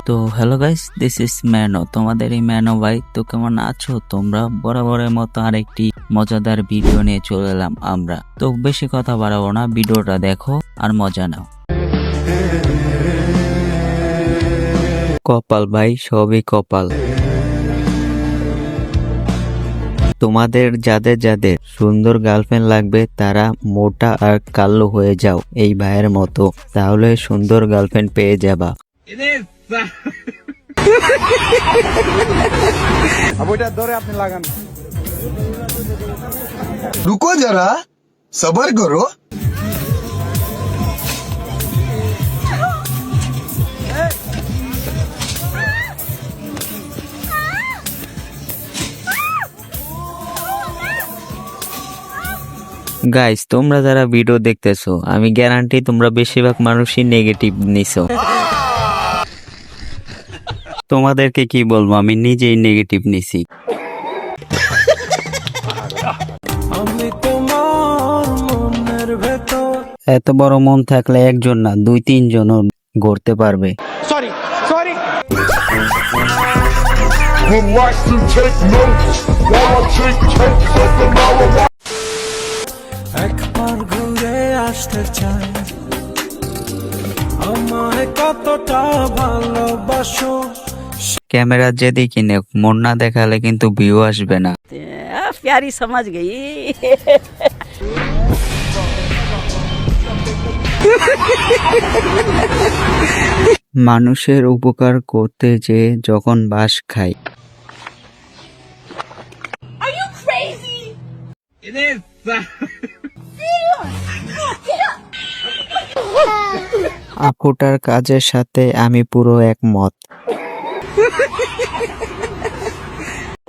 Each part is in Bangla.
তো hello guys, this is Mano, তোমাদের এই ম্যানো ভাই। তো কেমন আছো তোমরা? বরাবরের মতো আরেকটি মজাদার ভিডিও নিয়ে চলে এলাম আমরা। তো বেশি কথা বাড়াবো না, ভিডিওটা দেখো আর মজা নাও। কপাল ভাই, সবই কপাল। তোমাদের যাদের যাদের সুন্দর গার্লফ্রেন্ড লাগবে তারা মোটা আর কালো হয়ে যাও এই ভাইয়ের মতো, তাহলে সুন্দর গার্লফ্রেন্ড পেয়ে যাবা। अब ওইটা ধরে আপনি লাগান। रुको जरा सबर करो। গাইস, তোমরা যারা ভিডিও দেখতেছো, আমি গ্যারান্টি তোমরা বেশিরভাগ মানুষই নেগেটিভ নিছো। তোমাদেরকে কি বলবো, আমি নিজেই নেগেটিভ নিছি। এত বড় মন থাকলে একজন না 2-3 জন গড়তে পারবে। Sorry Relax and take notes while I take takes of the marijuana. একবার ঘুরে আসতে চাই, আমায় কতটা ভালোবাসো। ক্যামেরা যেদিকে নে, মন না দেখালে কিন্তু ভিউ আসবে না। प्यारी समझ गई। মানুষের উপকার করতে যে যখন বাস খায়। আপুটার কাজের সাথে আমি পুরো একমত।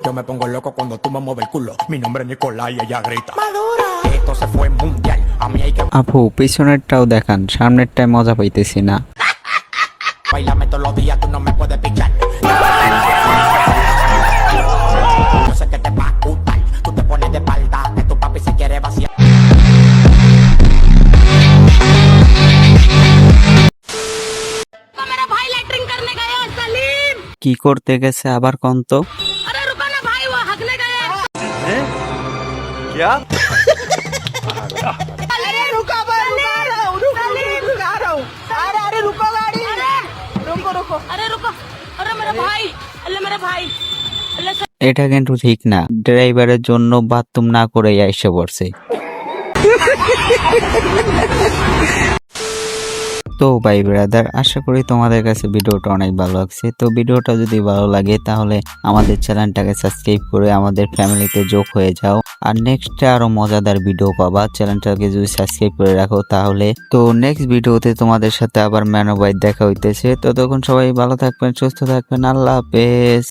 Yo me pongo loco cuando tú me mueves el culo. Mi nombre es Nicolás y ella grita Madura. Esto se fue mundial. A mí hay que আপু, পিছনেরটাও দেখান, সামনেরটায় মজা পাইতেছি না। bailarme todos los días, tú no me puedes pichar. Yo sé que te va a gustar. Tú te pones de espalda, que tu papi se quiere vaciar. मेरा भाई लेटरिंग करने गया सलीम। কি করতে गেছে আবার কোন তো? अरे रुको ना भाई, वो हगने गया। क्या अरे रुको अरे रुको गाड़ी, रुको अरे रुको, अरे मेरा भाई, अल्लाह मेरा भाई, अल्लाह এটা কিন্তু ঠিক না, ড্রাইভারের জন্য বাথরুম না করে এসে পড়ছে। তো ভাই ব্রাদার, আশা করি তোমাদের কাছে ভিডিওটা অনেক ভালো লাগছে। তো ভিডিওটা যদি ভালো লাগে তাহলে আমাদের চ্যানেলটাকে সাবস্ক্রাইব করে আমাদের ফ্যামিলিতে যোগ হয়ে যাও। আর নেক্সটে আরো মজাদার ভিডিও পাবা, চ্যানেলটাকে যদি সাবস্ক্রাইব করে রাখো তাহলে। তো নেক্সট ভিডিওতে তোমাদের সাথে আবার ম্যানো ভাই দেখা হইতেছে। ততক্ষণ সবাই ভালো থাকবেন, সুস্থ থাকবেন, আল্লাহ হাফেজ।